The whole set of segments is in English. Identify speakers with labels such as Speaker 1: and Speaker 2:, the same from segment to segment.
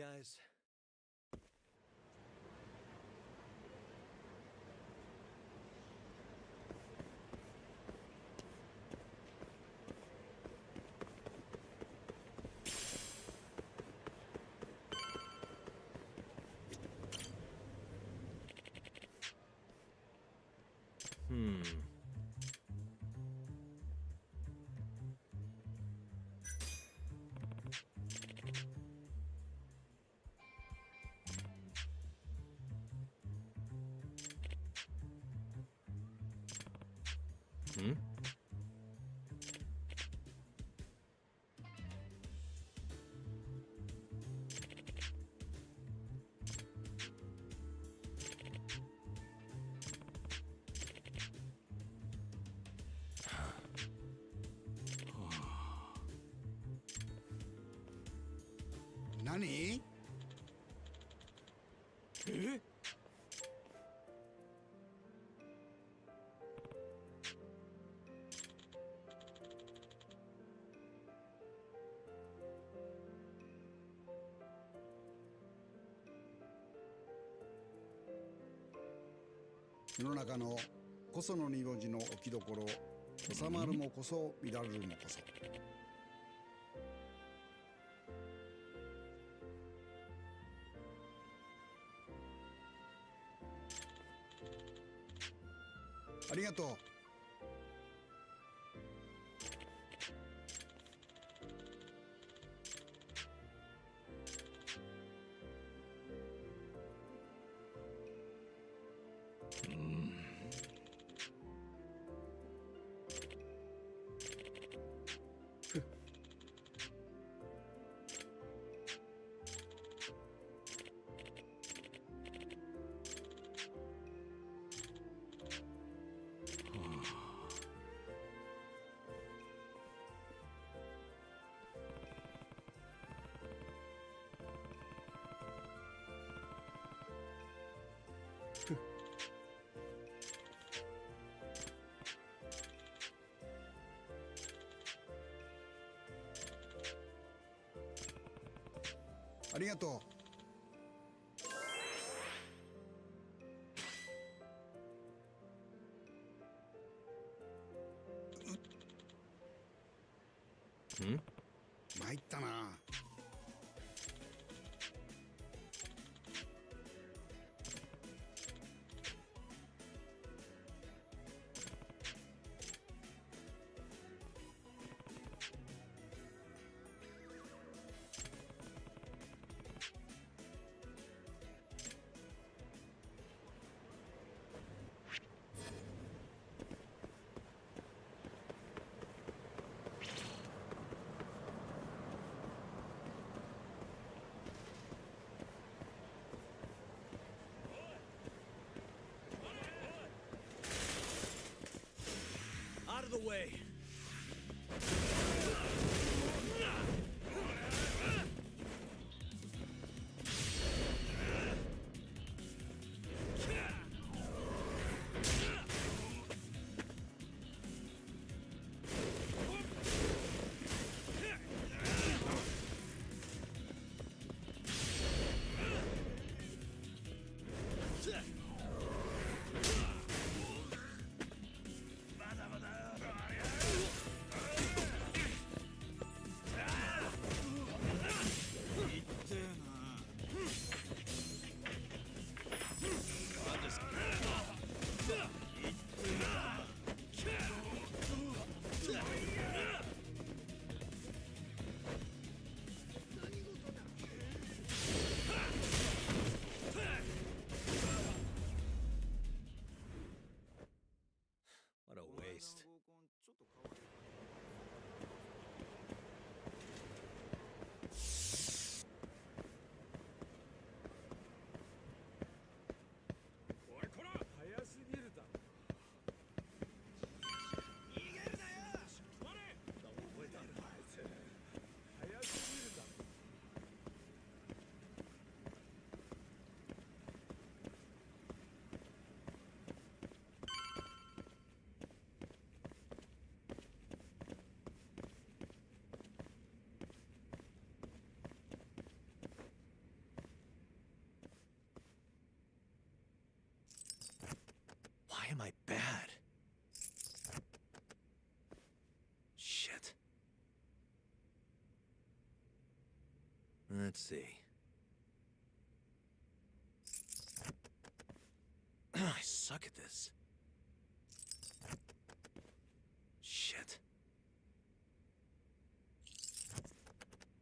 Speaker 1: guys. Hmm?
Speaker 2: Nani?
Speaker 1: え？
Speaker 2: 世の中のこその二文字の置きどころ、収まるもこそ乱れるもこそ。ありがとう。ありがとう。
Speaker 1: ん？
Speaker 2: 参ったな。
Speaker 1: Out of the way. am I bad? Shit. Let's see. I suck at this. Shit.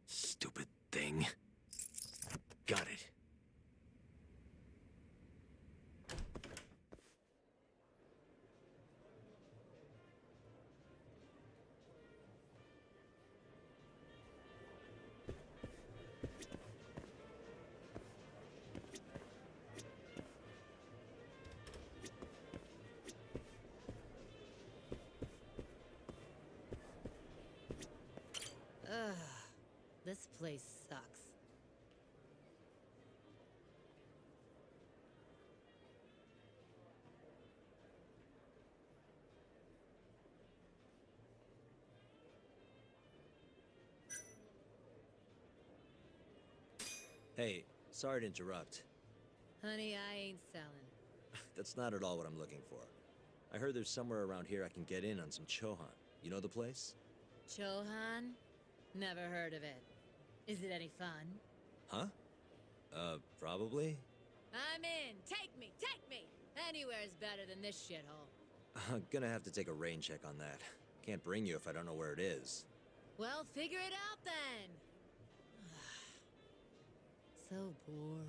Speaker 1: Stupid thing. Got it.
Speaker 3: Ugh, this place sucks.
Speaker 1: Hey, sorry to interrupt.
Speaker 3: Honey, I ain't selling.
Speaker 1: That's not at all what I'm looking for. I heard there's somewhere around here I can get in on some Chohan. You know the place?
Speaker 3: Chohan? Never heard of it. Is it any fun?
Speaker 1: Huh? Probably?
Speaker 3: I'm in! Take me! Take me! Anywhere's better than this shithole.
Speaker 1: I'm gonna have to take a rain check on that. Can't bring you if I don't know where it is.
Speaker 3: Well, figure it out then! So bored.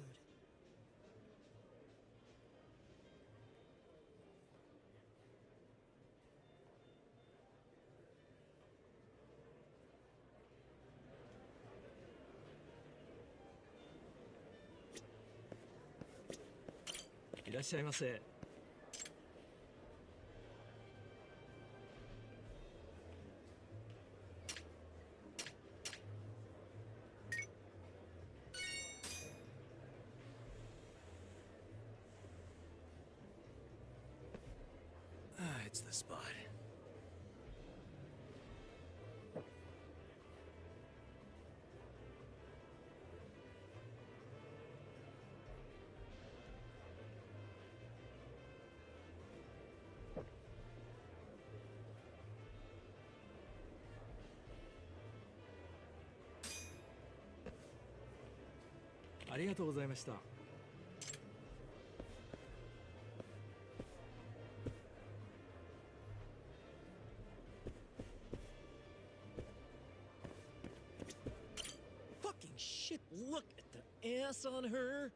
Speaker 1: It's the spot.
Speaker 4: Fucking shit, look at the ass on her.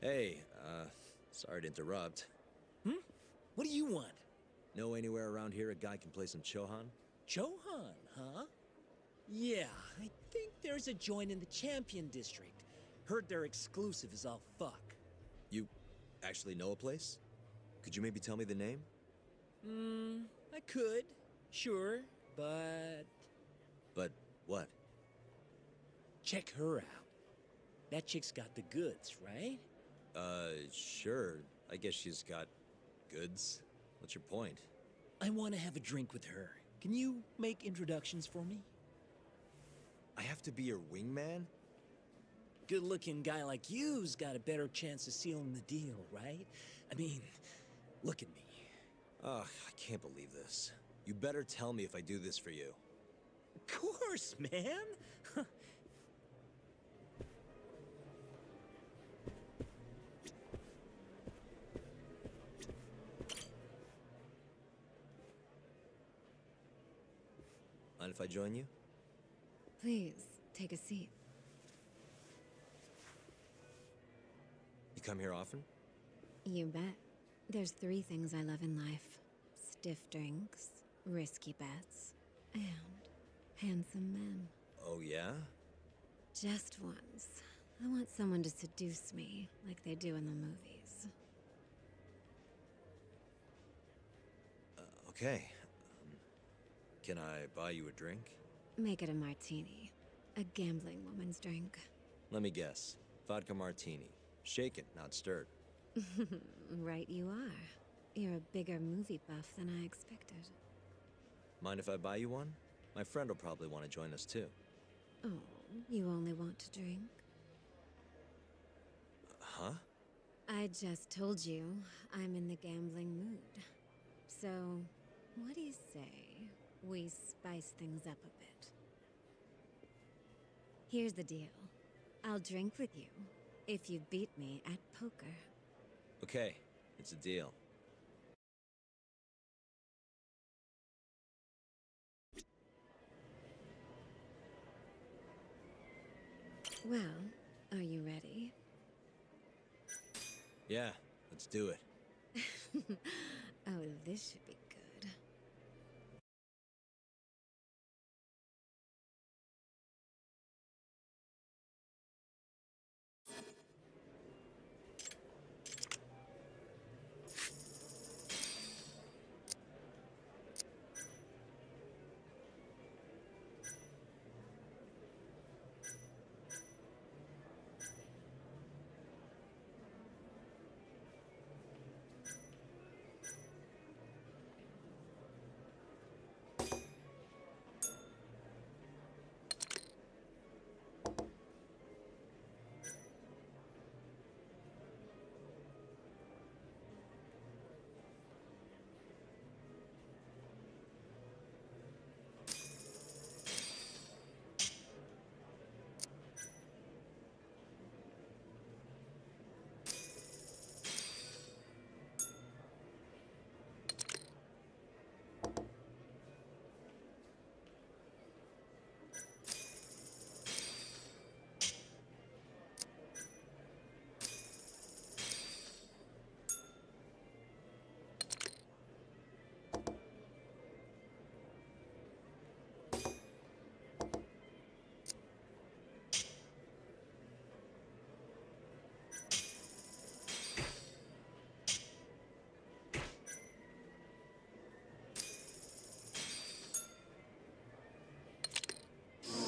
Speaker 1: Hey, sorry to interrupt.
Speaker 4: What do you want?
Speaker 1: Know anywhere around here a guy can play some Chohan?
Speaker 4: Chohan, huh? Yeah, I think there's a joint in the Champion District. Heard their exclusive is all fuck.
Speaker 1: You actually know a place? Could you maybe tell me the name?
Speaker 4: I could, sure, but
Speaker 1: But what?
Speaker 4: check her out. That chick's got the goods, right?
Speaker 1: Sure. I guess she's got goods. What's your point?
Speaker 4: I want to have a drink with her. Can you make introductions for me?
Speaker 1: I have to be your wingman?
Speaker 4: Good-looking guy like you's got a better chance of sealing the deal, right? I mean, look at me.
Speaker 1: Ugh, I can't believe this. You better tell me if I do this for you.
Speaker 4: Of course, man!
Speaker 1: Mind if I join you?
Speaker 5: Please, take a seat.
Speaker 1: You come here often?
Speaker 5: You bet. There's 3 things I love in life. Stiff drinks, risky bets, and handsome men.
Speaker 1: Oh, yeah?
Speaker 5: Just once. I want someone to seduce me, like they do in the movies.
Speaker 1: Okay. Can I buy you a drink?
Speaker 5: Make it a martini. A gambling woman's drink.
Speaker 1: Let me guess. Vodka martini. Shaken, not stirred.
Speaker 5: Right you are. You're a bigger movie buff than I expected.
Speaker 1: Mind if I buy you one? My friend will probably want to join us too.
Speaker 5: Oh, you only want to drink?
Speaker 1: Huh?
Speaker 5: I just told you I'm in the gambling mood. So, what do you say we spice things up a bit? Here's the deal. I'll drink with you if you beat me at poker.
Speaker 1: Okay, it's a deal.
Speaker 5: Well, are you ready?
Speaker 1: Yeah, let's do it.
Speaker 5: Oh, this should be good.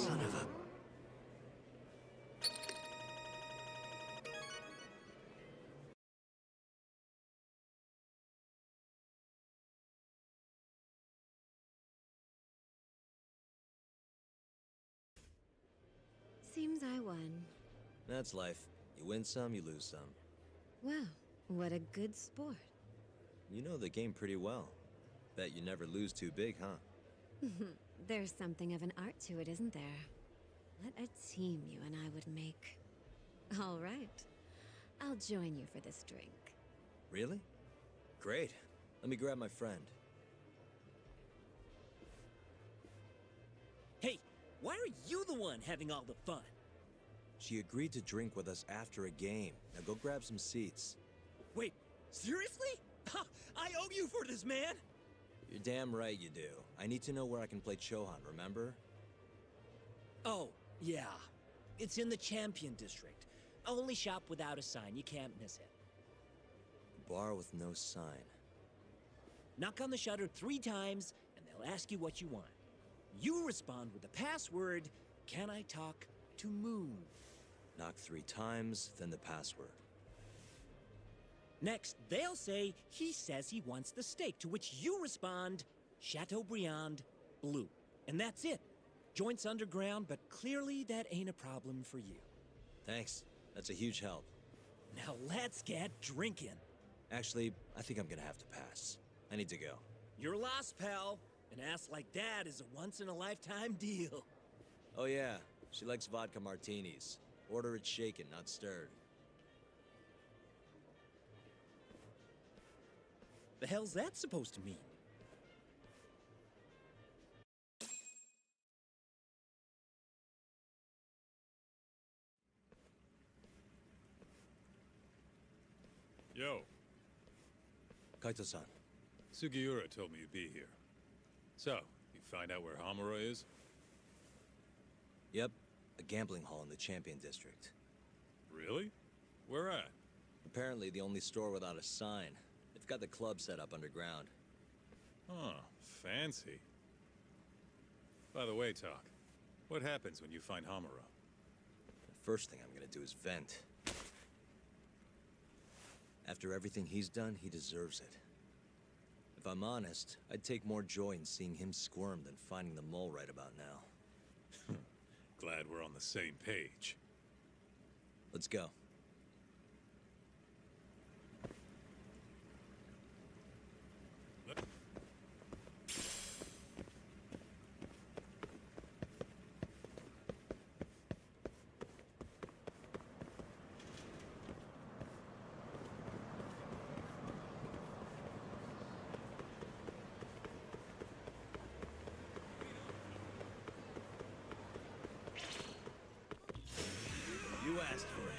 Speaker 1: Son of a...
Speaker 5: Seems I won.
Speaker 1: That's life. You win some, you lose some.
Speaker 5: Wow, what a good sport.
Speaker 1: You know the game pretty well. Bet you never lose too big, huh?
Speaker 5: There's something of an art to it, isn't there? What a team you and I would make. All right. I'll join you for this drink.
Speaker 1: Really? Great. Let me grab my friend.
Speaker 4: Hey, why are you the one having all the fun?
Speaker 1: She agreed to drink with us after a game. Now go grab some seats.
Speaker 4: Wait, seriously? Ha, I owe you for this, man!
Speaker 1: You're damn right you do. I need to know where I can play Chohan, remember?
Speaker 4: Oh, yeah. It's in the Champion District. Only shop without a sign, you can't miss it.
Speaker 1: Bar with no sign.
Speaker 4: Knock on the shutter 3 times, and they'll ask you what you want. You respond with the password, "Can I talk to Moon?"
Speaker 1: Knock 3 times, then the password.
Speaker 4: Next, they'll say, "He says he wants the steak," to which you respond, "Chateaubriand Blue." And that's it. Joint's underground, but clearly that ain't a problem for you.
Speaker 1: Thanks. That's a huge help.
Speaker 4: Now let's get drinking.
Speaker 1: Actually, I think I'm gonna have to pass. I need to go.
Speaker 4: You're lost, pal. An ass like that is a once-in-a-lifetime deal.
Speaker 1: Oh yeah, she likes vodka martinis. Order it shaken, not stirred.
Speaker 4: The hell's that supposed to mean?
Speaker 6: Yo,
Speaker 1: Kaito-san.
Speaker 6: Sugiura told me you'd be here. So, you find out where Hamura is?
Speaker 1: Yep, a gambling hall in the Champion District.
Speaker 6: Really? Where at?
Speaker 1: Apparently the only store without a sign. They've got the club set up underground.
Speaker 6: Huh, fancy. By the way, Talk, what happens when you find Hamura?
Speaker 1: The first thing I'm gonna do is vent. After everything he's done, he deserves it. If I'm honest, I'd take more joy in seeing him squirm than finding the mole right about now.
Speaker 6: Glad we're on the same page.
Speaker 1: Let's go. You asked for it.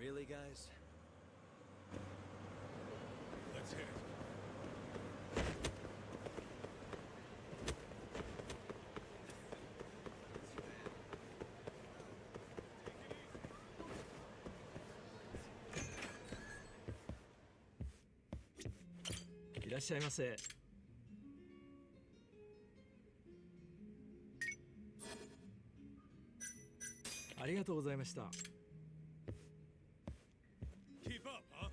Speaker 1: Really, guys?
Speaker 6: Let's hit it.
Speaker 7: いらっしゃいませ。ありがとうございました。
Speaker 6: Keep up, huh?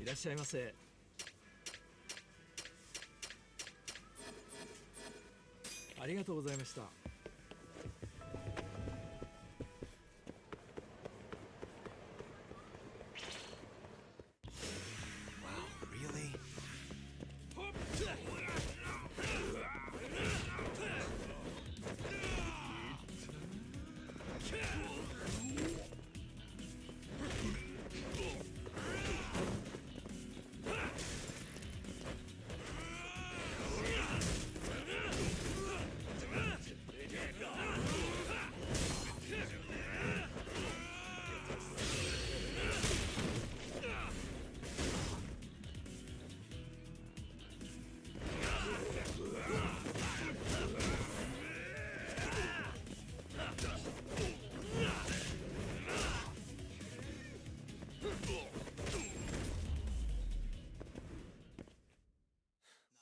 Speaker 7: いらっしゃいませ。ありがとうございました。
Speaker 1: Wow, really?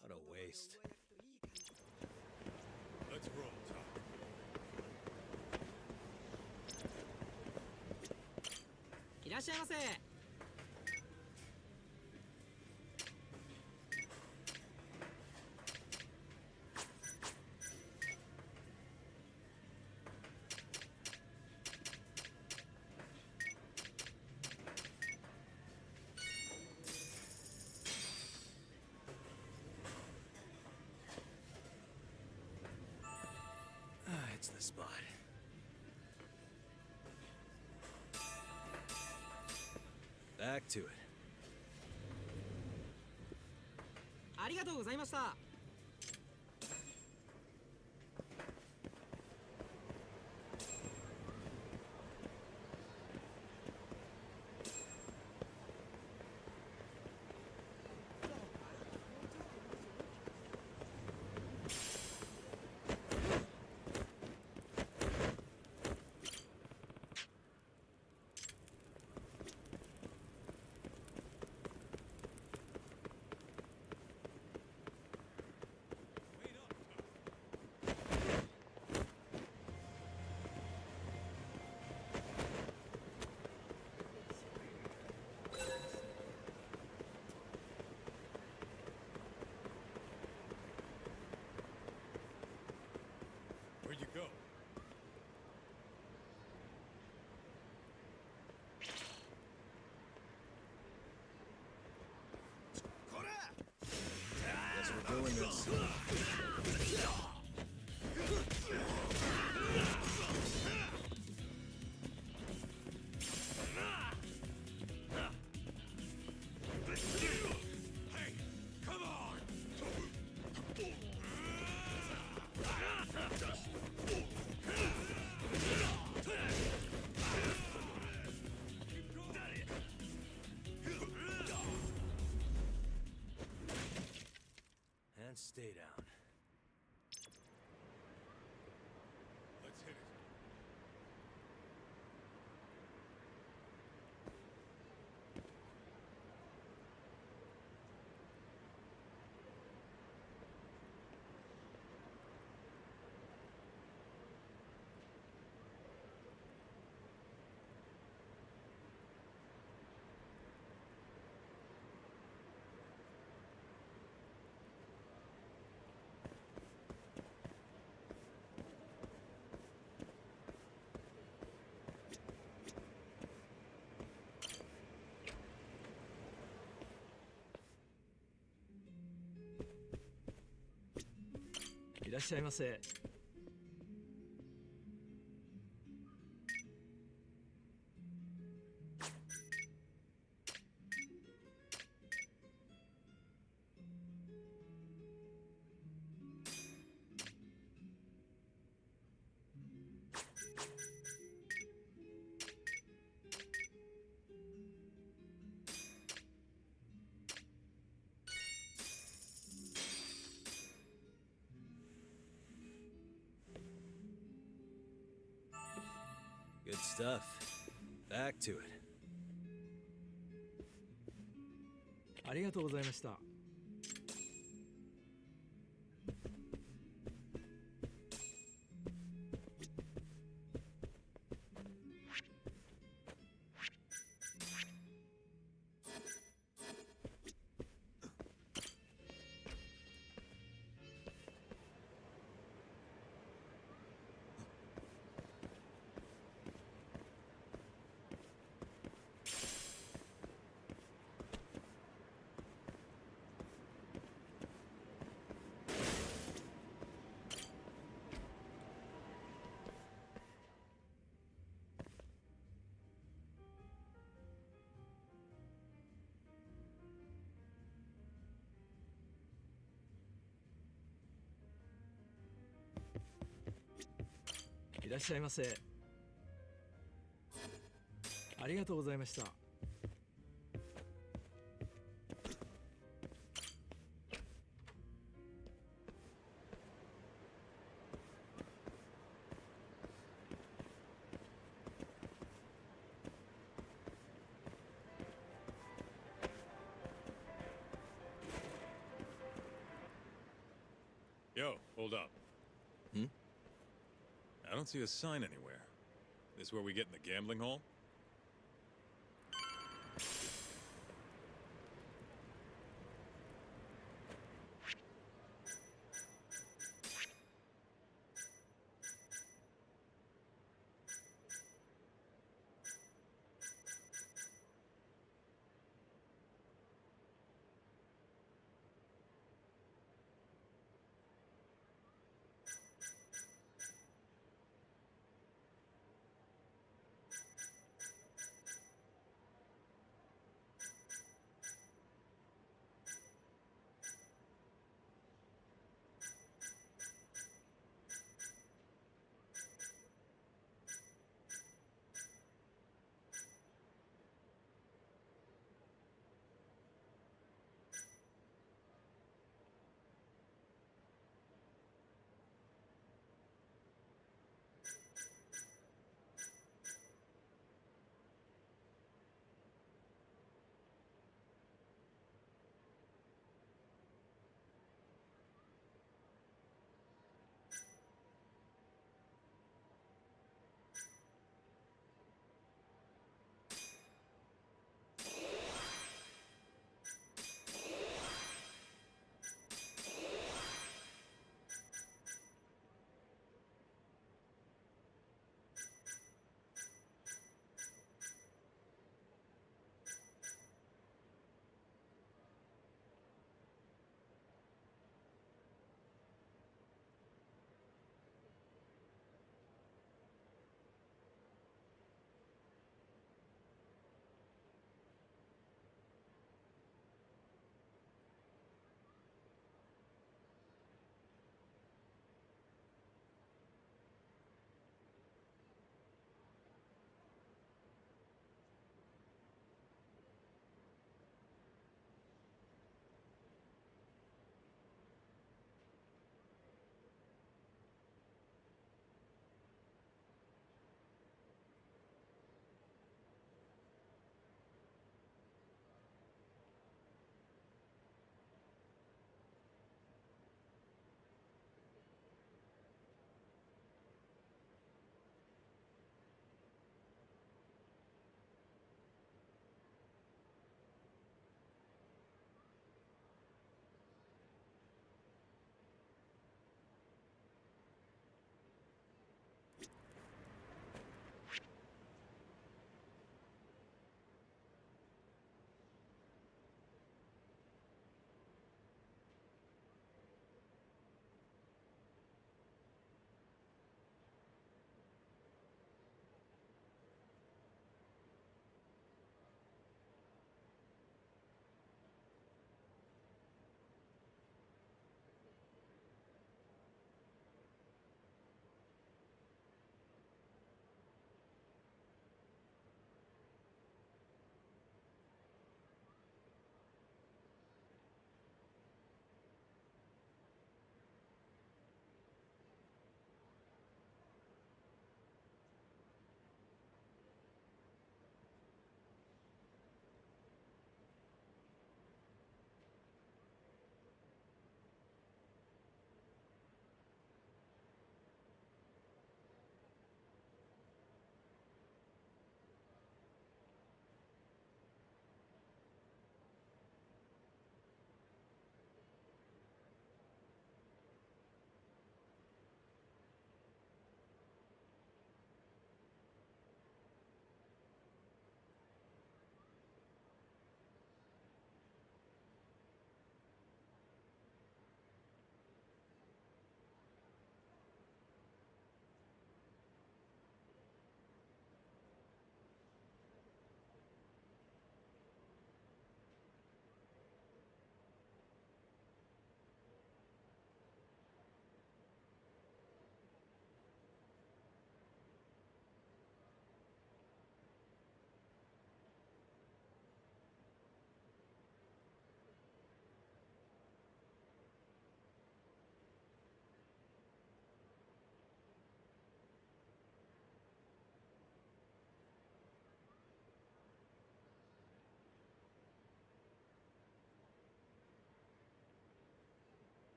Speaker 1: What a waste.
Speaker 6: Let's roll, Tom.
Speaker 7: いらっしゃいませ。
Speaker 1: Ah, it's the spot. Back to it.
Speaker 7: ありがとうございました。
Speaker 1: doing this.
Speaker 6: Hey, come on!
Speaker 1: And stay down.
Speaker 6: Let's hit it.
Speaker 7: いらっしゃいませ。
Speaker 1: Good stuff. Back to it.
Speaker 7: ありがとうございました。いらっしゃいませ。ありがとうございました。
Speaker 6: Yo, hold up.
Speaker 1: Hmm?
Speaker 6: I don't see a sign anywhere. This where we get in the gambling hall?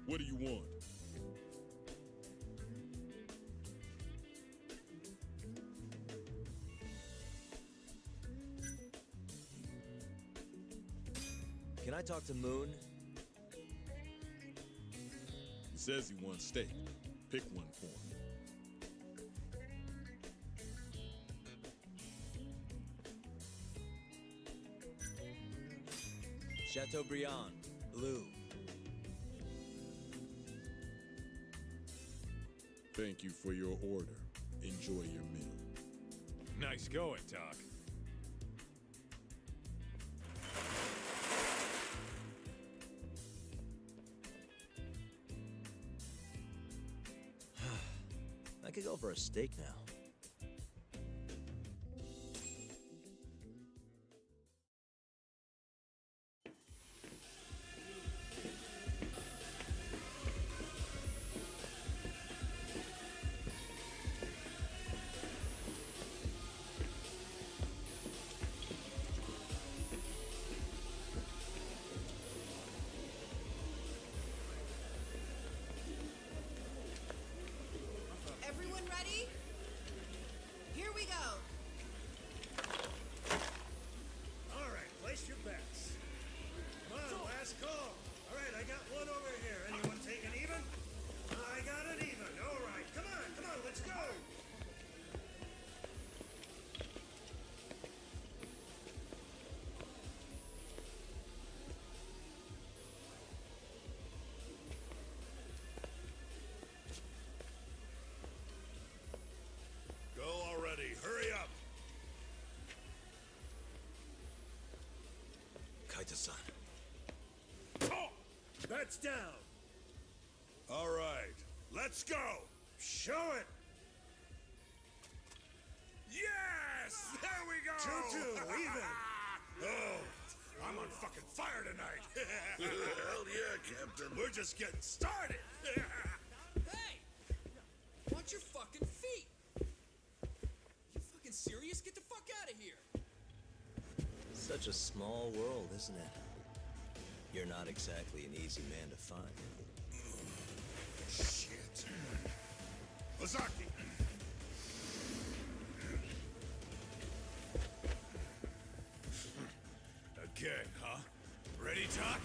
Speaker 8: What do you want?
Speaker 1: Can I talk to Moon?
Speaker 8: He says he wants steak. Pick one for him.
Speaker 1: Chateaubriand, blue.
Speaker 8: Thank you for your order. Enjoy your meal.
Speaker 6: Nice going, Doc.
Speaker 1: I could go for a steak now.
Speaker 9: Everyone ready? Here we go.
Speaker 10: All right, place your bets. Come on, last call. All right, I got one over here. Anyone taking even? I got it even. All right, come on, let's go. Go already. Hurry up.
Speaker 1: Kaita-san.
Speaker 10: Bets down. All right, let's go. Show it. Yes! There we go. 2-2, even. Oh, I'm on fucking fire tonight. Hell yeah, Captain. We're just getting started.
Speaker 11: Hey! Watch your fucking feet! You fucking serious? Get the fuck out of here!
Speaker 1: Such a small world, isn't it? You're not exactly an easy man to find.
Speaker 10: Shit. Ozaki. Again, huh? Ready, Doc?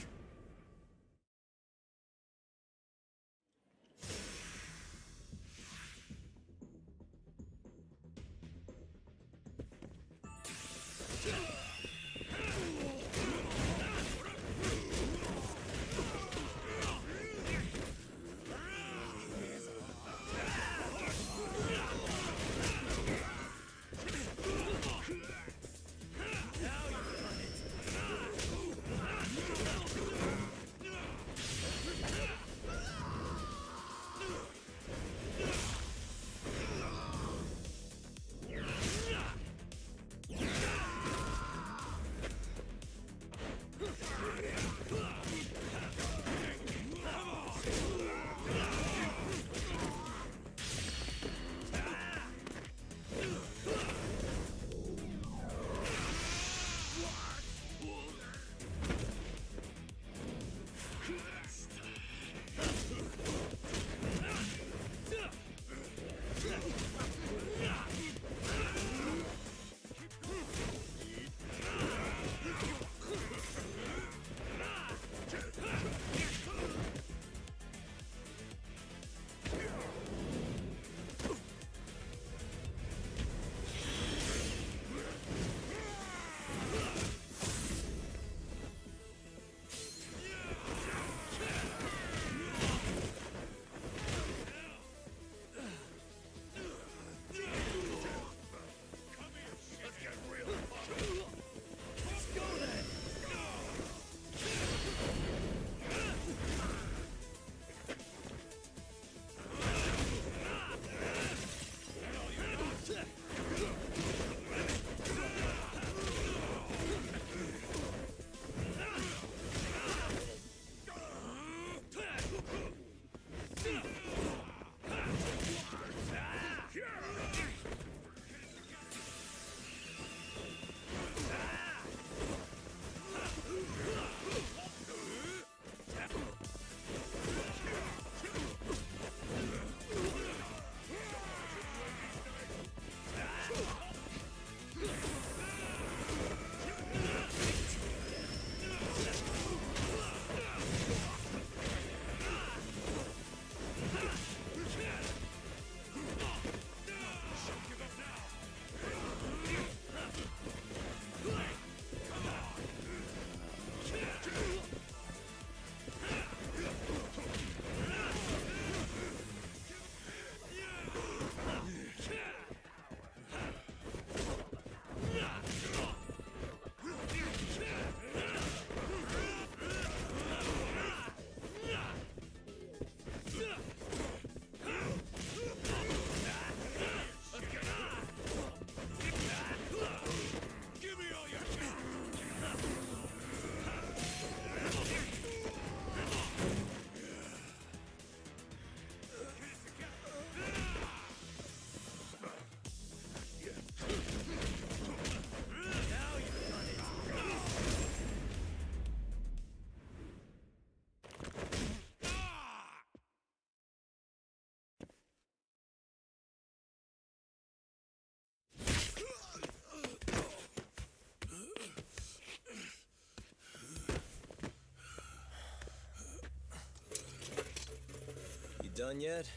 Speaker 1: Done yet?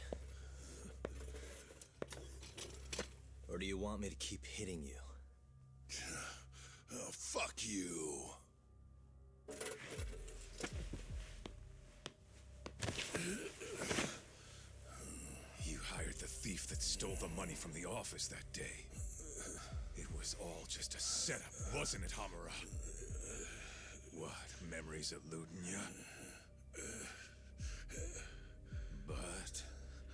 Speaker 1: Or do you want me to keep hitting you?
Speaker 8: Oh, fuck you.
Speaker 6: You hired the thief that stole the money from the office that day. It was all just a setup, wasn't it, Hamura? What, memories eluding you? But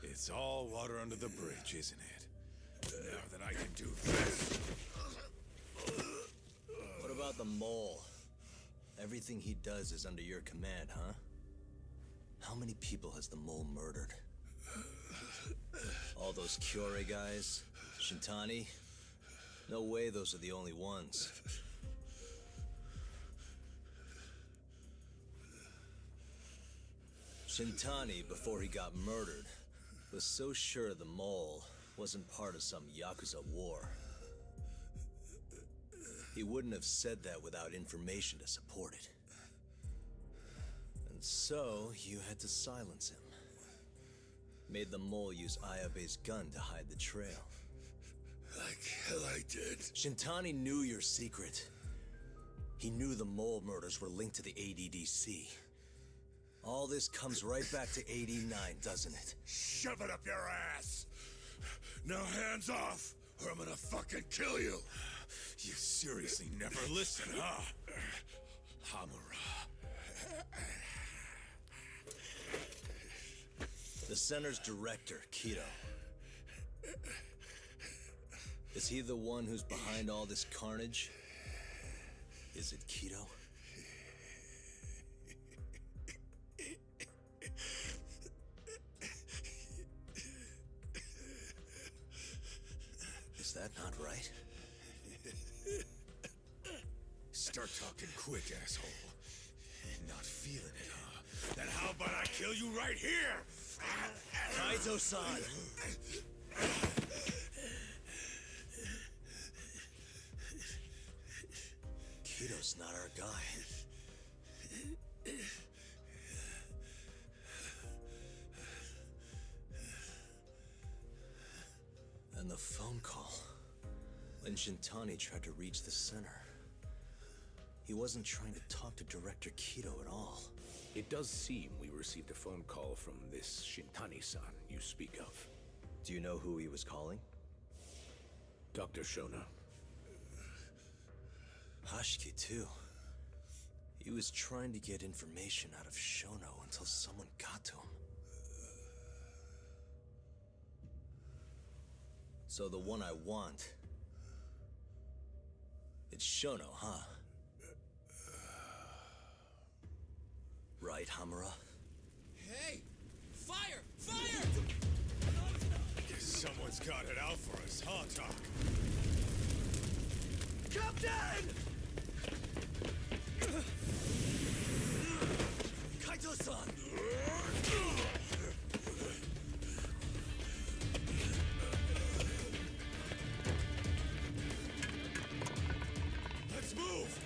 Speaker 6: it's all water under the bridge, isn't it? Now that I can do this...
Speaker 1: What about the mole? Everything he does is under your command, huh? How many people has the mole murdered? All those Kyorei guys? Shintani? No way those are the only ones. Shintani, before he got murdered, was so sure the mole wasn't part of some Yakuza war. He wouldn't have said that without information to support it. And so, you had to silence him. Made the mole use Ayabe's gun to hide the trail.
Speaker 8: Like hell I did.
Speaker 1: Shintani knew your secret. He knew the mole murders were linked to the ADDC. All this comes right back to 89, doesn't it?
Speaker 8: Shove it up your ass! Now hands off, or I'm gonna fucking kill you!
Speaker 6: You seriously never listen, huh? Hamura.
Speaker 1: The center's director, Kido. Is he the one who's behind all this carnage? Is it Kido? Is that not right?
Speaker 6: Start talking quick, asshole. Not feeling it, huh? Then how about I kill you right here?
Speaker 1: Kaito-san! Kido's not our guy. And the phone call. When Shintani tried to reach the center. He wasn't trying to talk to Director Kido at all.
Speaker 12: It does seem we received a phone call from this Shintani-san you speak of.
Speaker 1: Do you know who he was calling?
Speaker 12: Dr. Shona.
Speaker 1: Hashiki, too. He was trying to get information out of Shono until someone got to him. So the one I want... It's Shono, huh? Right, Hamura?
Speaker 11: Hey! Fire! Fire!
Speaker 6: Guess someone's got it out for us, huh, Doc?
Speaker 1: Captain! Kaito-san!
Speaker 6: Let's move!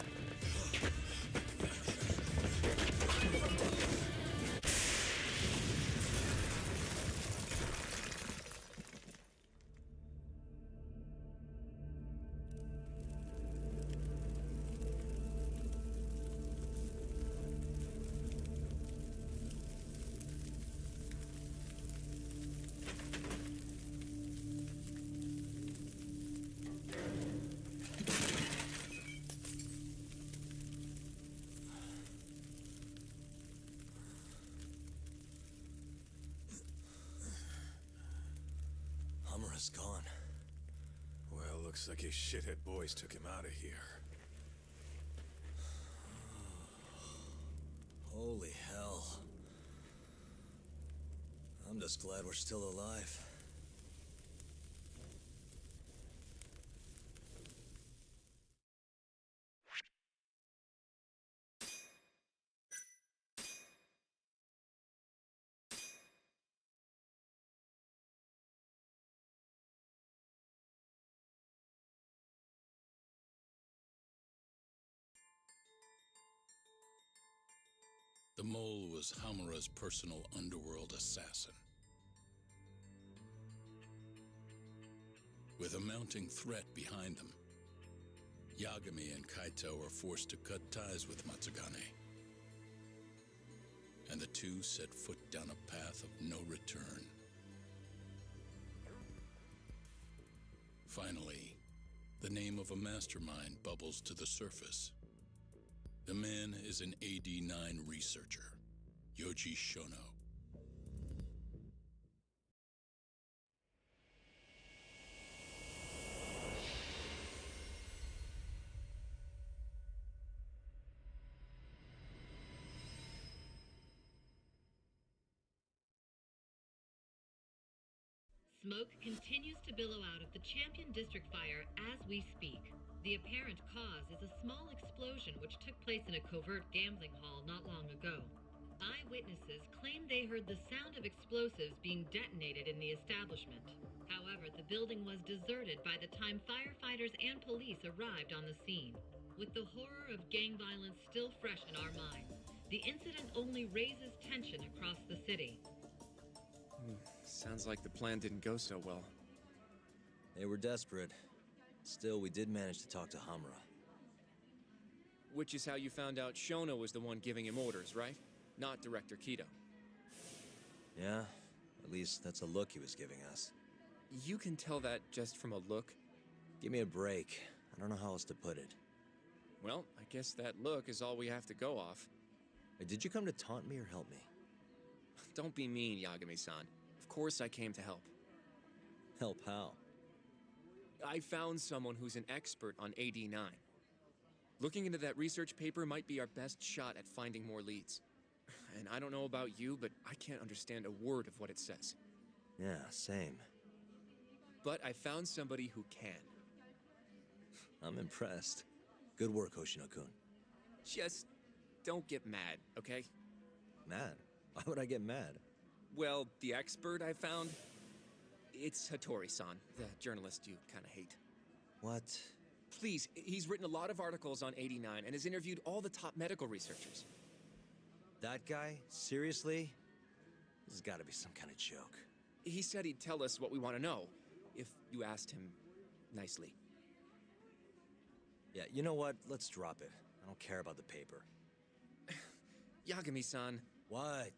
Speaker 1: Hamura's gone.
Speaker 6: Well, looks like his shithead boys took him out of here.
Speaker 1: Holy hell. I'm just glad we're still alive.
Speaker 13: The Mole was Hamura's personal underworld assassin. with a mounting threat behind them. Yagami and Kaito are forced to cut ties with Matsugane. And the two set foot down a path of no return. Finally, the name of a mastermind bubbles to the surface. The man is an AD-9 researcher, Yoji Shono.
Speaker 14: Smoke continues to billow out of the Champion District fire as we speak. The apparent cause is a small explosion which took place in a covert gambling hall not long ago. Eyewitnesses claim they heard the sound of explosives being detonated in the establishment. However, the building was deserted by the time firefighters and police arrived on the scene. With the horror of gang violence still fresh in our minds, the incident only raises tension across the city.
Speaker 11: Sounds like the plan didn't go so well.
Speaker 1: They were desperate. Still, we did manage to talk to Hamura.
Speaker 11: Which is how you found out Shono was the one giving him orders, right? Not Director Kido.
Speaker 1: Yeah, at least that's a look he was giving us.
Speaker 11: You can tell that just from a look?
Speaker 1: Give me a break. I don't know how else to put it.
Speaker 11: Well, I guess that look is all we have to go off.
Speaker 1: Did you come to taunt me or help me?
Speaker 11: Don't be mean, Yagami-san. Of course I came to help.
Speaker 1: Help how?
Speaker 11: I found someone who's an expert on AD-9. Looking into that research paper might be our best shot at finding more leads. And I don't know about you, but I can't understand a word of what it says.
Speaker 1: Yeah, same.
Speaker 11: But I found somebody who can.
Speaker 1: I'm impressed. Good work, Hoshino-kun.
Speaker 11: Just don't get mad, okay?
Speaker 1: Mad? Why would I get mad?
Speaker 11: Well, the expert I found, it's Hattori-san, the journalist you kind of hate.
Speaker 1: What?
Speaker 11: Please, he's written a lot of articles on AD-9 and has interviewed all the top medical researchers.
Speaker 1: That guy? Seriously? This has got to be some kind of joke.
Speaker 11: He said he'd tell us what we want to know, if you asked him nicely.
Speaker 1: Yeah, you know what? Let's drop it. I don't care about the paper.
Speaker 11: Yagami-san.
Speaker 1: What?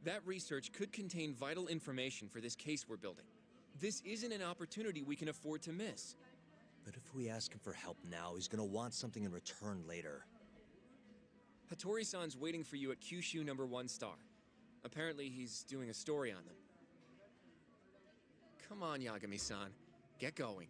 Speaker 11: That research could contain vital information for this case we're building. This isn't an opportunity we can afford to miss.
Speaker 1: But if we ask him for help now, he's gonna want something in return later.
Speaker 11: Hattori-san's waiting for you at Kyushu number 1 star. Apparently he's doing a story on them. Come on, Yagami-san. Get going.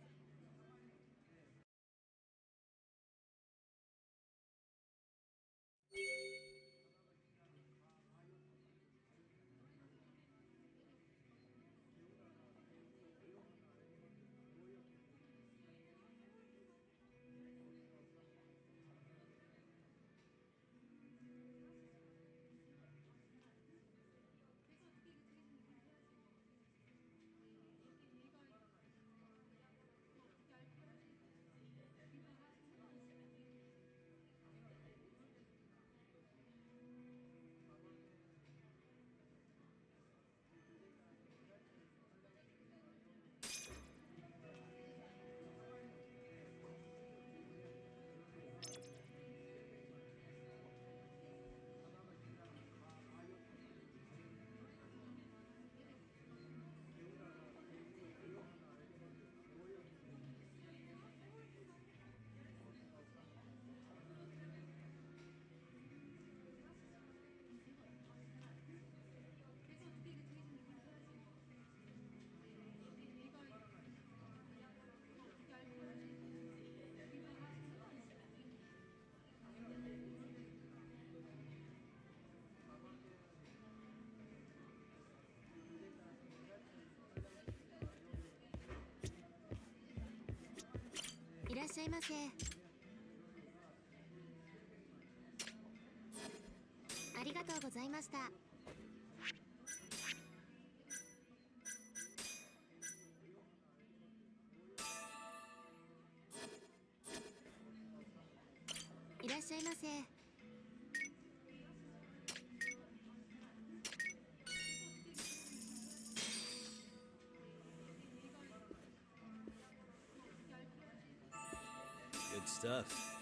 Speaker 1: stuff.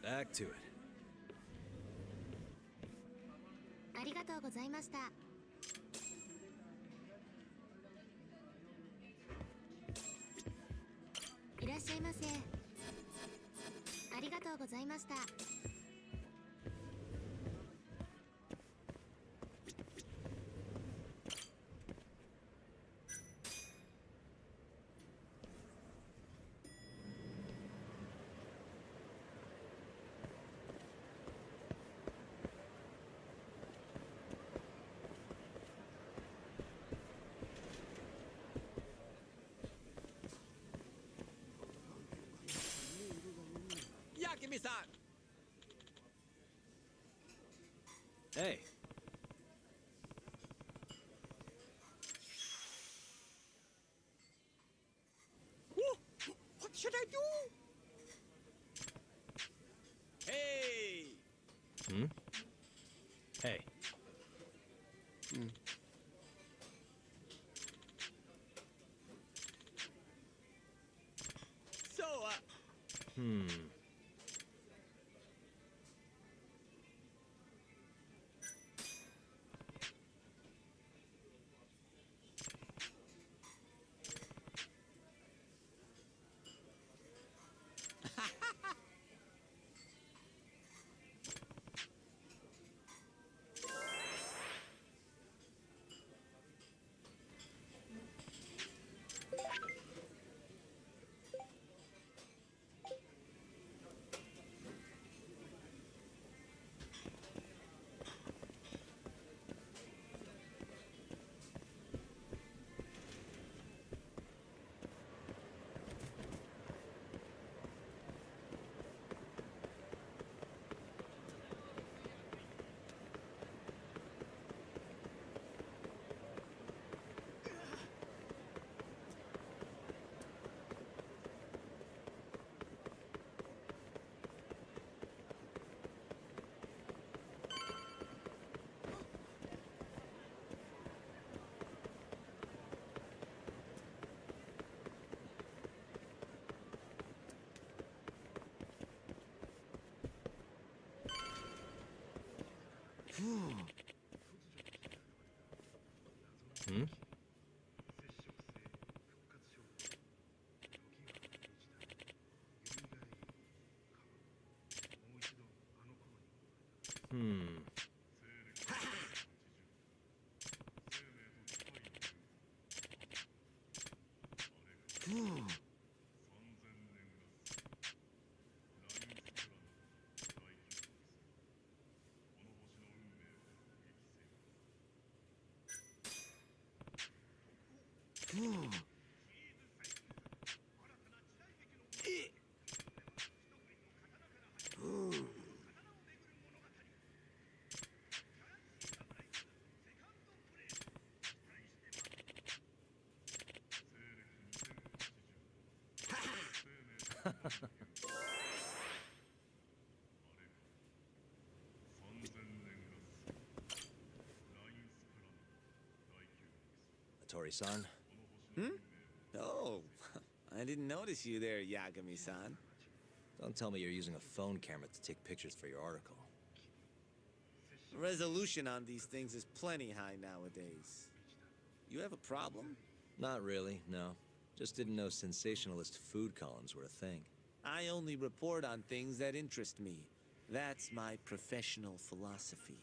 Speaker 1: Back to it.
Speaker 15: ありがとうございました。いらっしゃいませ。ありがとうございました。
Speaker 4: Yakimi-san!
Speaker 1: Hey.
Speaker 4: What should I do? Hey!
Speaker 1: Hmm? Hey.
Speaker 4: So,
Speaker 1: Hmm. Hmm? Hmm. Tori-san?
Speaker 16: Oh, I didn't notice you there, Yagami-san.
Speaker 1: Don't tell me you're using a phone camera to take pictures for your article.
Speaker 16: Resolution on these things is plenty high nowadays. You have a problem?
Speaker 1: Not really, no. Just didn't know sensationalist food columns were a thing.
Speaker 16: I only report on things that interest me. That's my professional philosophy.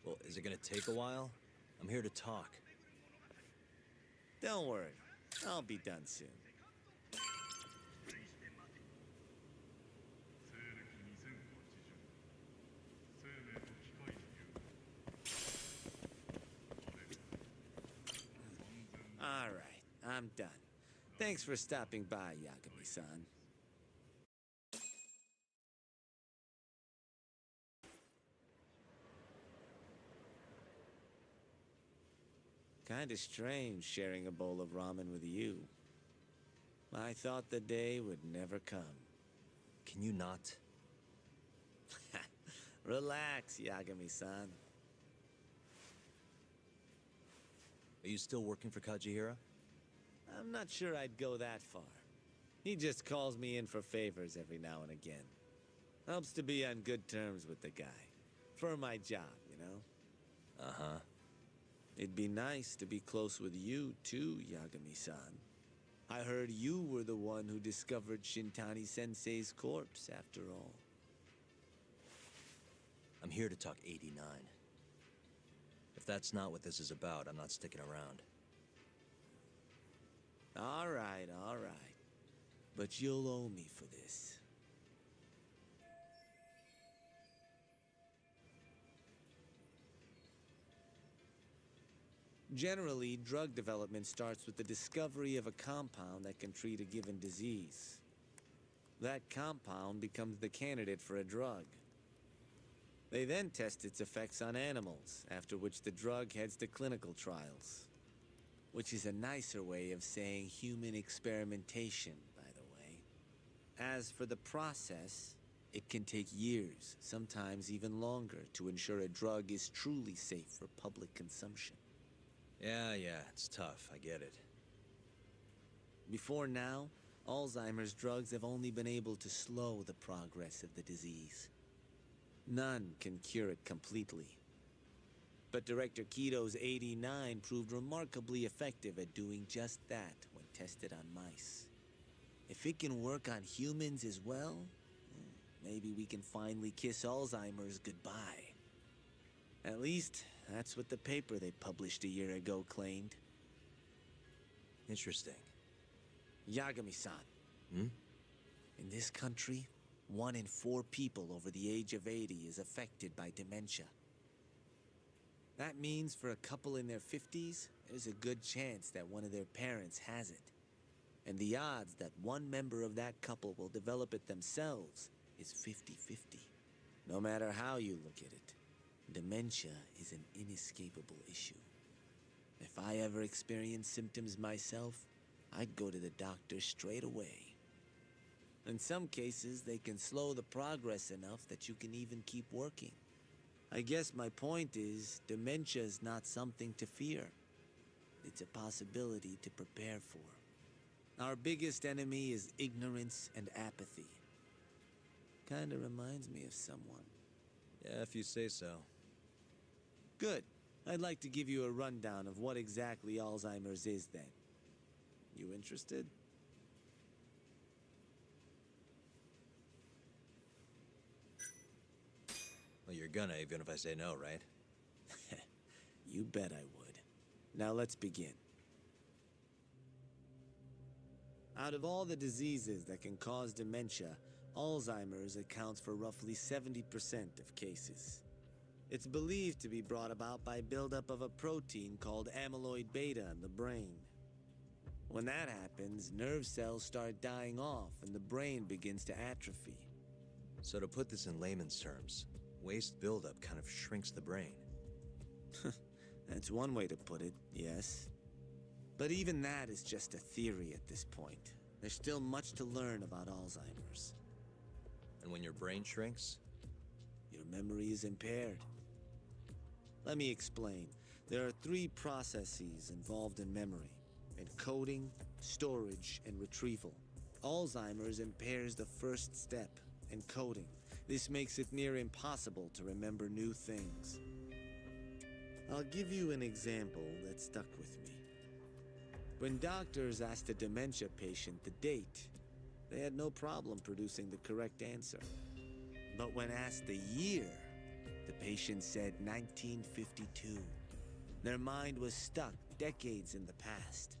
Speaker 1: Well, is it gonna take a while? I'm here to talk.
Speaker 16: Don't worry. I'll be done soon. All right, I'm done. Thanks for stopping by, Yagami-san. Kinda strange sharing a bowl of ramen with you. I thought the day would never come.
Speaker 1: Can you not?
Speaker 16: Relax, Yagami-san.
Speaker 1: Are you still working for Kajihira?
Speaker 16: I'm not sure I'd go that far. He just calls me in for favors every now and again. Helps to be on good terms with the guy. For my job, you know?
Speaker 1: Uh-huh.
Speaker 16: It'd be nice to be close with you, too, Yagami-san. I heard you were the one who discovered Shintani-sensei's corpse, after all.
Speaker 1: I'm here to talk 89. If that's not what this is about, I'm not sticking around.
Speaker 16: All right. But you'll owe me for this. Generally, drug development starts with the discovery of a compound that can treat a given disease. That compound becomes the candidate for a drug. They then test its effects on animals, after which the drug heads to clinical trials. Which is a nicer way of saying human experimentation, by the way. As for the process, it can take years, sometimes even longer, to ensure a drug is truly safe for public consumption.
Speaker 1: Yeah, it's tough, I get it.
Speaker 16: Before now, Alzheimer's drugs have only been able to slow the progress of the disease. None can cure it completely. But Director Keto's 89 proved remarkably effective at doing just that when tested on mice. If it can work on humans as well, maybe we can finally kiss Alzheimer's goodbye. At least, that's what the paper they published a year ago claimed.
Speaker 1: Interesting.
Speaker 16: Yagami-san.
Speaker 1: Hmm?
Speaker 16: In this country, 1 in 4 people over the age of 80 is affected by dementia. That means for a couple in their 50s, there's a good chance that one of their parents has it. And the odds that one member of that couple will develop it themselves is 50-50. No matter how you look at it, dementia is an inescapable issue. If I ever experienced symptoms myself, I'd go to the doctor straight away. In some cases, they can slow the progress enough that you can even keep working. I guess my point is, dementia is not something to fear. It's a possibility to prepare for. Our biggest enemy is ignorance and apathy. Kinda reminds me of someone.
Speaker 1: Yeah, if you say so.
Speaker 16: Good. I'd like to give you a rundown of what exactly Alzheimer's is then. You interested?
Speaker 1: Well, you're gonna, even if I say no, right?
Speaker 16: You bet I would. Now let's begin. Out of all the diseases that can cause dementia, Alzheimer's accounts for roughly 70% of cases. It's believed to be brought about by buildup of a protein called amyloid beta in the brain. When that happens, nerve cells start dying off and the brain begins to atrophy.
Speaker 1: So to put this in layman's terms, waste buildup kind of shrinks the brain.
Speaker 16: That's one way to put it, yes. But even that is just a theory at this point. There's still much to learn about Alzheimer's.
Speaker 1: And when your brain shrinks?
Speaker 16: Your memory is impaired. Let me explain. There are 3 processes involved in memory: encoding, storage, and retrieval. Alzheimer's impairs the first step, encoding. This makes it near impossible to remember new things. I'll give you an example that stuck with me. When doctors asked a dementia patient the date, they had no problem producing the correct answer. But when asked the year, the patient said 1952. Their mind was stuck decades in the past.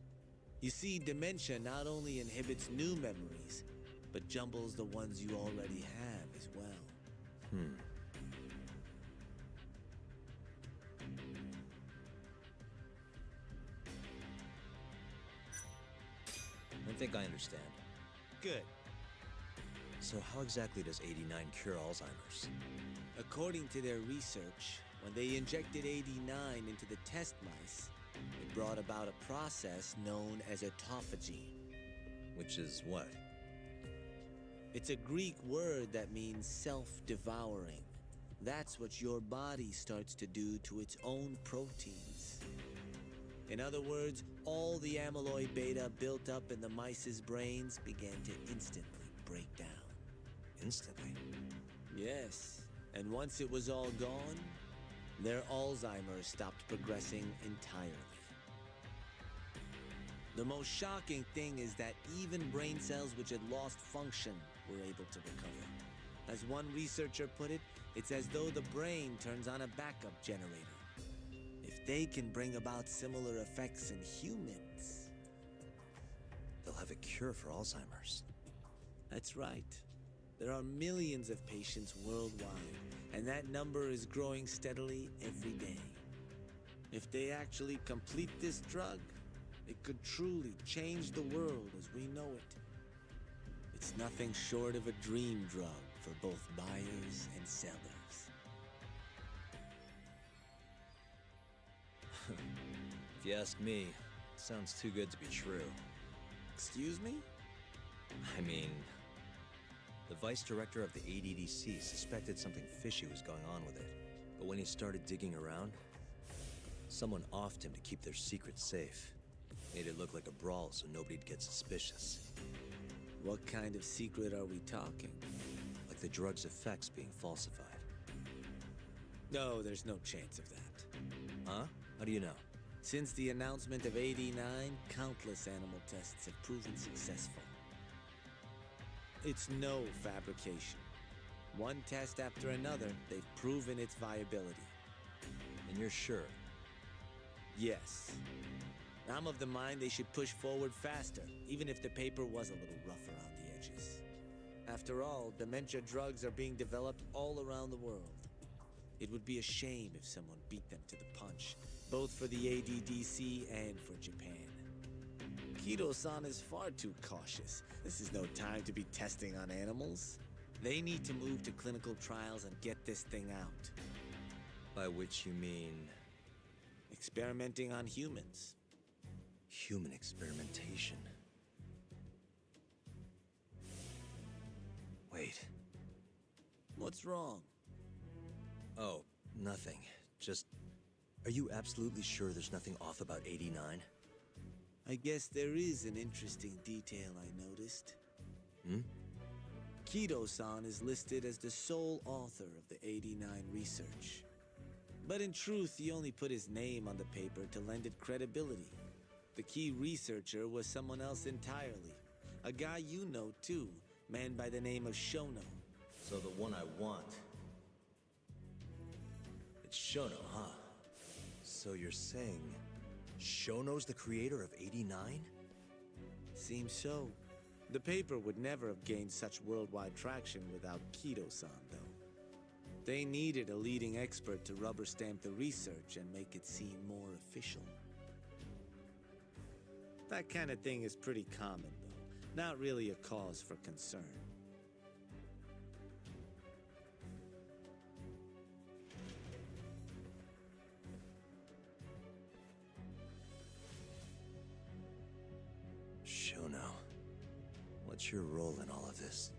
Speaker 16: You see, dementia not only inhibits new memories, but jumbles the ones you already have as well.
Speaker 1: I think I understand.
Speaker 16: Good.
Speaker 1: So how exactly does 89 cure Alzheimer's?
Speaker 16: According to their research, when they injected 89 into the test mice, it brought about a process known as autophagy.
Speaker 1: Which is what?
Speaker 16: It's a Greek word that means self-devouring. That's what your body starts to do to its own proteins. In other words, all the amyloid beta built up in the mice's brains began to instantly break down.
Speaker 1: Instantly?
Speaker 16: Yes, and once it was all gone, their Alzheimer's stopped progressing entirely. The most shocking thing is that even brain cells which had lost function were able to recover. As one researcher put it, it's as though the brain turns on a backup generator. If they can bring about similar effects in humans...
Speaker 1: They'll have a cure for Alzheimer's.
Speaker 16: That's right. There are millions of patients worldwide, and that number is growing steadily every day. If they actually complete this drug, it could truly change the world as we know it. It's nothing short of a dream drug for both buyers and sellers.
Speaker 1: If you ask me, it sounds too good to be true.
Speaker 16: Excuse me?
Speaker 1: I mean, the vice director of the ADDC suspected something fishy was going on with it. But when he started digging around, someone offed him to keep their secret safe. Made it look like a brawl so nobody'd get suspicious.
Speaker 16: What kind of secret are we talking?
Speaker 1: Like the drug's effects being falsified.
Speaker 16: No, there's no chance of that.
Speaker 1: Huh? How do you know?
Speaker 16: Since the announcement of AD-9, countless animal tests have proven successful. It's no fabrication. One test after another, they've proven its viability.
Speaker 1: And you're sure?
Speaker 16: Yes. I'm of the mind they should push forward faster, even if the paper was a little rough around the edges. After all, dementia drugs are being developed all around the world. It would be a shame if someone beat them to the punch, both for the ADDC and for Japan. Kido-san is far too cautious. This is no time to be testing on animals. They need to move to clinical trials and get this thing out.
Speaker 1: By which you mean...
Speaker 16: experimenting on humans.
Speaker 1: Human experimentation. Wait.
Speaker 16: What's wrong?
Speaker 1: Oh, nothing. Just... Are you absolutely sure there's nothing off about 89?
Speaker 16: I guess there is an interesting detail I noticed.
Speaker 1: Hmm?
Speaker 16: Kido-san is listed as the sole author of the 89 research. But in truth, he only put his name on the paper to lend it credibility. The key researcher was someone else entirely. A guy you know too, man by the name of Shono.
Speaker 1: So the one I want... It's Shono, huh? So you're saying... Shono's the creator of 89?
Speaker 16: Seems so. The paper would never have gained such worldwide traction without Kido-san, though. They needed a leading expert to rubber stamp the research and make it seem more official. That kind of thing is pretty common, though. Not really a cause for concern.
Speaker 1: Shono, what's your role in all of this?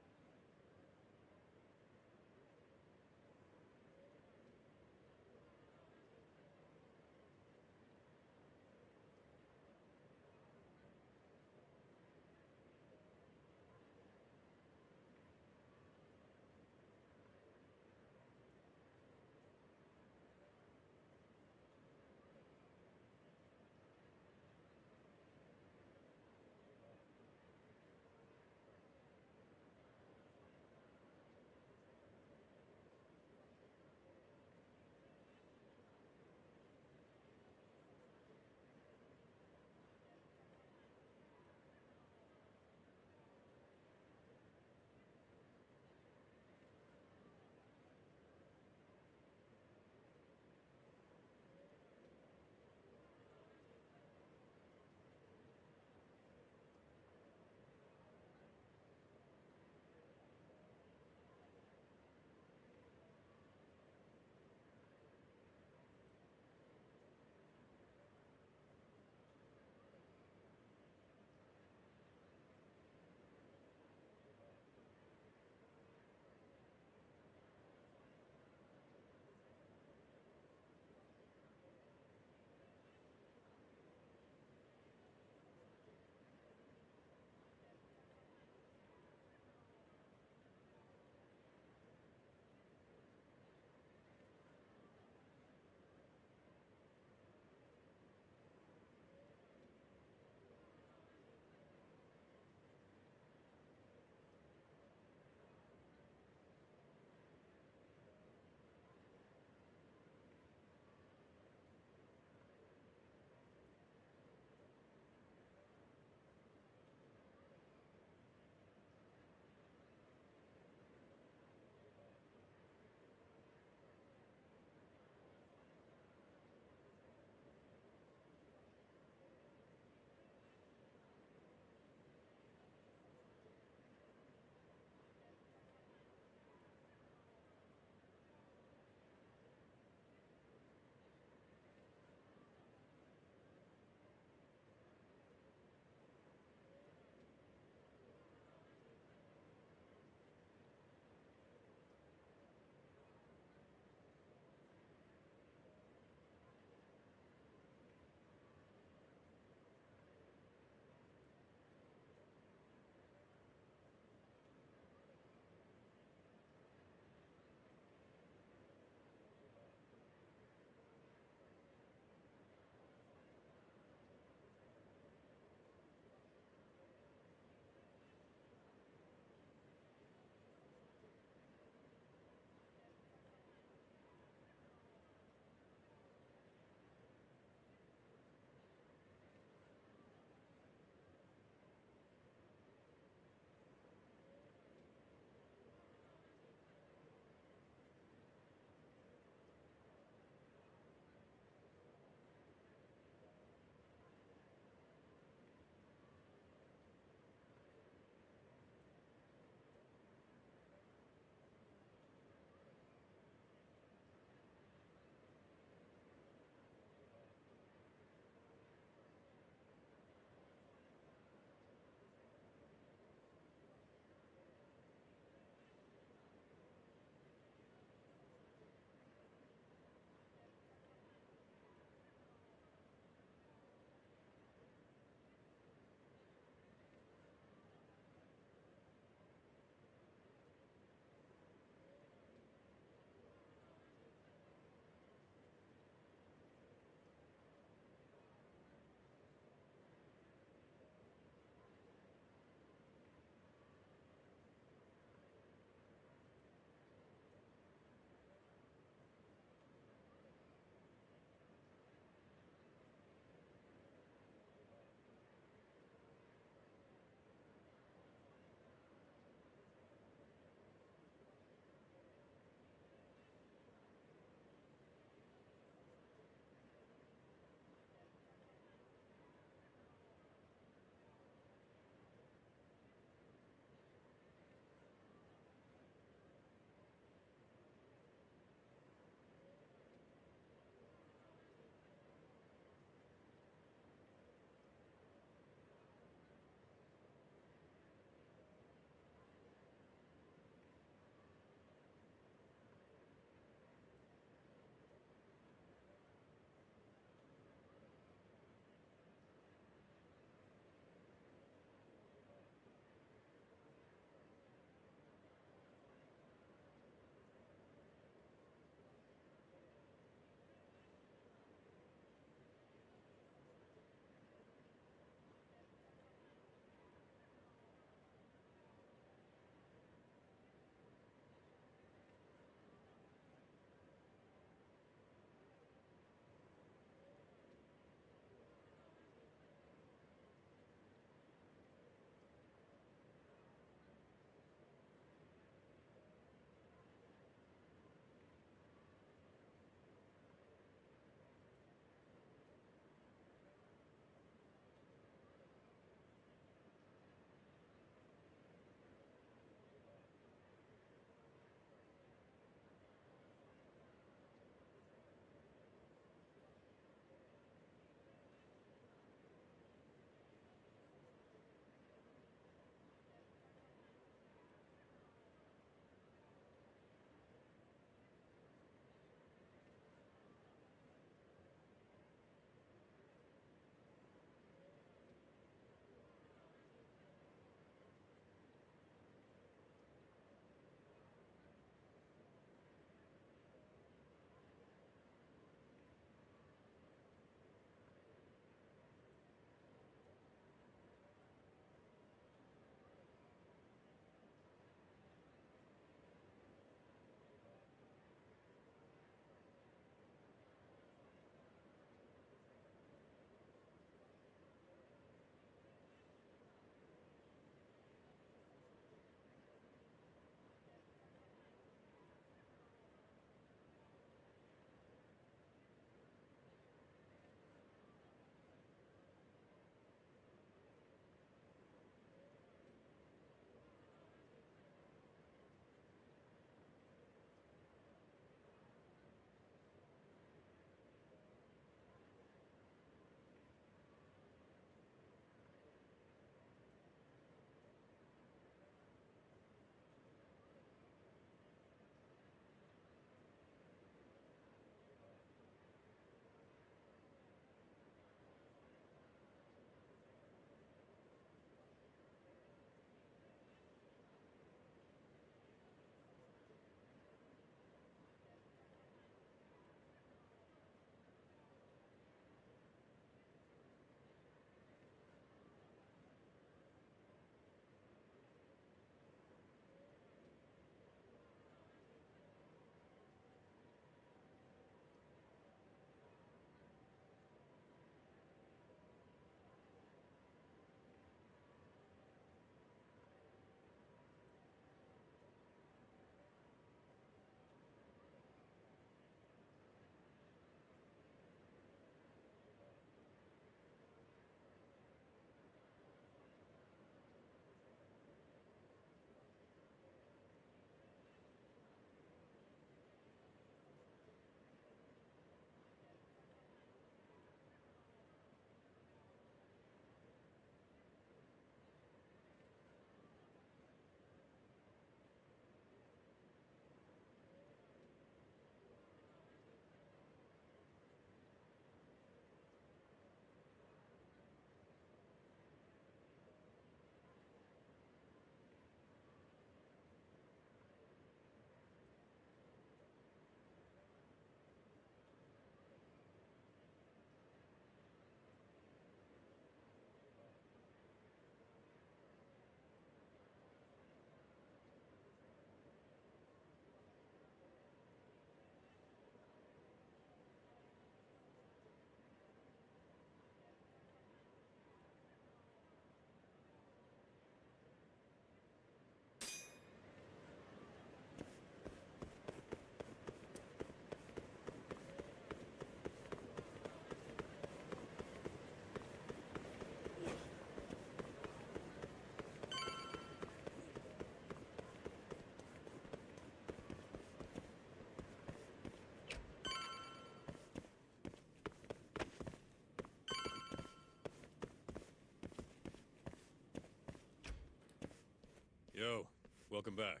Speaker 6: welcome back.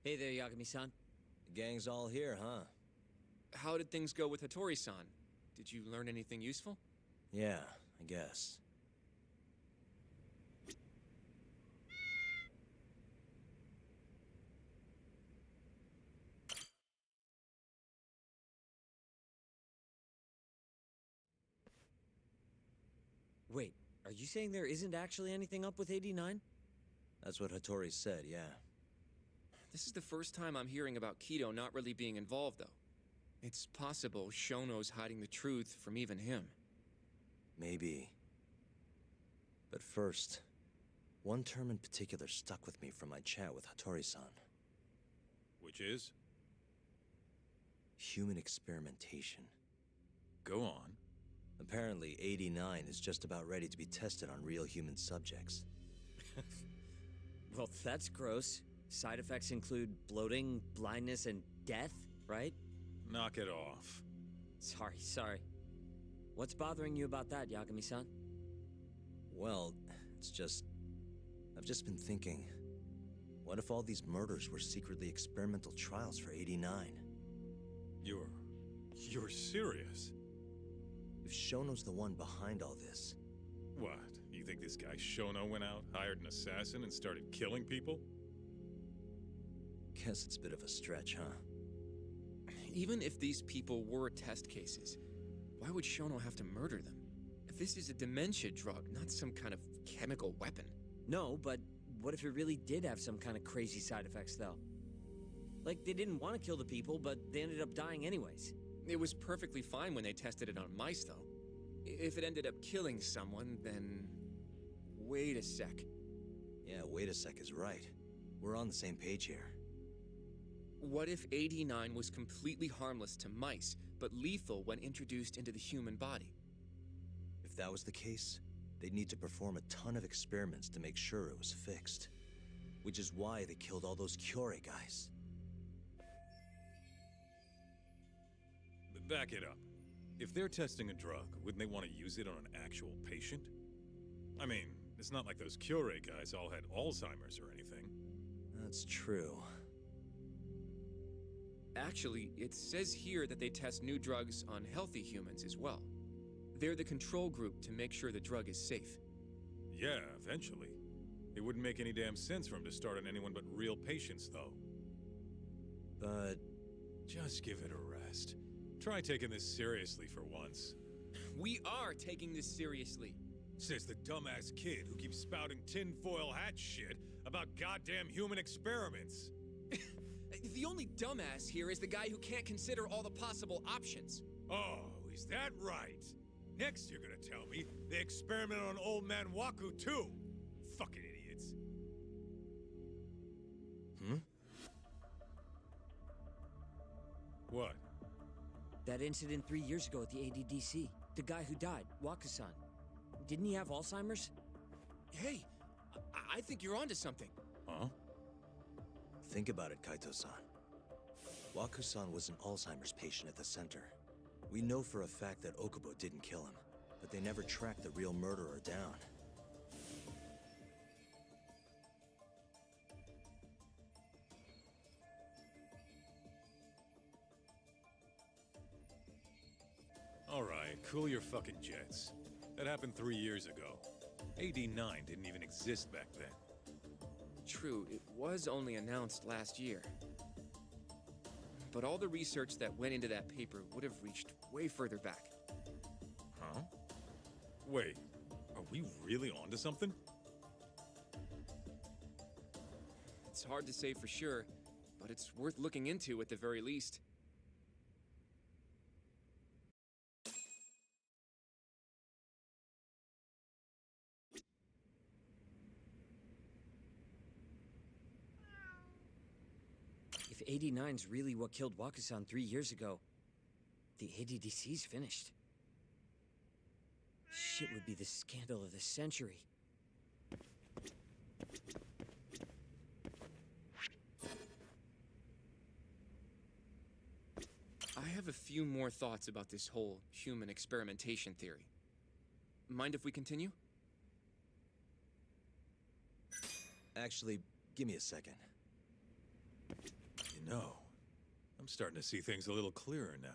Speaker 4: Hey there, Yagami-san.
Speaker 1: The gang's all here, huh?
Speaker 11: How did things go with Hattori-san? Did you learn anything useful?
Speaker 1: Yeah, I guess.
Speaker 4: Wait, are you saying there isn't actually anything up with 89?
Speaker 1: That's what Hattori said, yeah.
Speaker 11: This is the first time I'm hearing about Kido not really being involved, though. It's possible Shono's hiding the truth from even him.
Speaker 1: Maybe. But first, one term in particular stuck with me from my chat with Hattori-san.
Speaker 6: Which is?
Speaker 1: Human experimentation.
Speaker 6: Go on.
Speaker 1: Apparently, 89 is just about ready to be tested on real human subjects.
Speaker 4: Well, that's gross. Side effects include bloating, blindness, and death, right?
Speaker 6: Knock it off.
Speaker 4: Sorry. What's bothering you about that, Yagami-san?
Speaker 1: Well, it's just... I've just been thinking... What if all these murders were secretly experimental trials for 89?
Speaker 6: You're serious?
Speaker 1: If Shono's the one behind all this...
Speaker 6: What? You think this guy Shono went out, hired an assassin, and started killing people?
Speaker 1: Guess it's a bit of a stretch, huh?
Speaker 11: Even if these people were test cases, why would Shono have to murder them? This is a dementia drug, not some kind of chemical weapon.
Speaker 4: No, but what if it really did have some kind of crazy side effects, though? Like, they didn't want to kill the people, but they ended up dying anyways.
Speaker 11: It was perfectly fine when they tested it on mice, though. If it ended up killing someone, then... Wait a sec.
Speaker 1: Yeah, wait a sec is right. We're on the same page here.
Speaker 11: What if 89 was completely harmless to mice, but lethal when introduced into the human body?
Speaker 1: If that was the case, they'd need to perform a ton of experiments to make sure it was fixed. Which is why they killed all those Kyorei guys.
Speaker 6: Back it up. If they're testing a drug, wouldn't they want to use it on an actual patient? I mean, it's not like those Kyorei guys all had Alzheimer's or anything.
Speaker 1: That's true.
Speaker 11: Actually, it says here that they test new drugs on healthy humans as well. They're the control group to make sure the drug is safe.
Speaker 6: Yeah, eventually. It wouldn't make any damn sense for him to start on anyone but real patients, though.
Speaker 1: But...
Speaker 6: just give it a rest. Try taking this seriously for once.
Speaker 11: We are taking this seriously.
Speaker 6: Says the dumbass kid who keeps spouting tinfoil hat shit about goddamn human experiments.
Speaker 11: The only dumbass here is the guy who can't consider all the possible options.
Speaker 6: Oh, is that right? Next you're gonna tell me they experimented on old man Waku too. Fucking idiots. What?
Speaker 4: That incident 3 years ago at the ADDC. The guy who died, Waku-san. Didn't he have Alzheimer's?
Speaker 11: Hey, I think you're onto something.
Speaker 6: Huh?
Speaker 1: Think about it, Kaito-san. Waku-san was an Alzheimer's patient at the center. We know for a fact that Okubo didn't kill him, but they never tracked the real murderer down.
Speaker 6: Alright, cool your fucking jets. That happened 3 years ago. AD9 didn't even exist back then.
Speaker 11: True, it was only announced last year. But all the research that went into that paper would have reached way further back.
Speaker 6: Huh? Wait, are we really onto something?
Speaker 11: It's hard to say for sure, but it's worth looking into at the very least.
Speaker 4: If 89's really what killed Waku-san 3 years ago, the ADDC's finished. Shit would be the scandal of the century.
Speaker 11: I have a few more thoughts about this whole human experimentation theory. Mind if we continue?
Speaker 1: Actually, give me a second.
Speaker 6: You know, I'm starting to see things a little clearer now.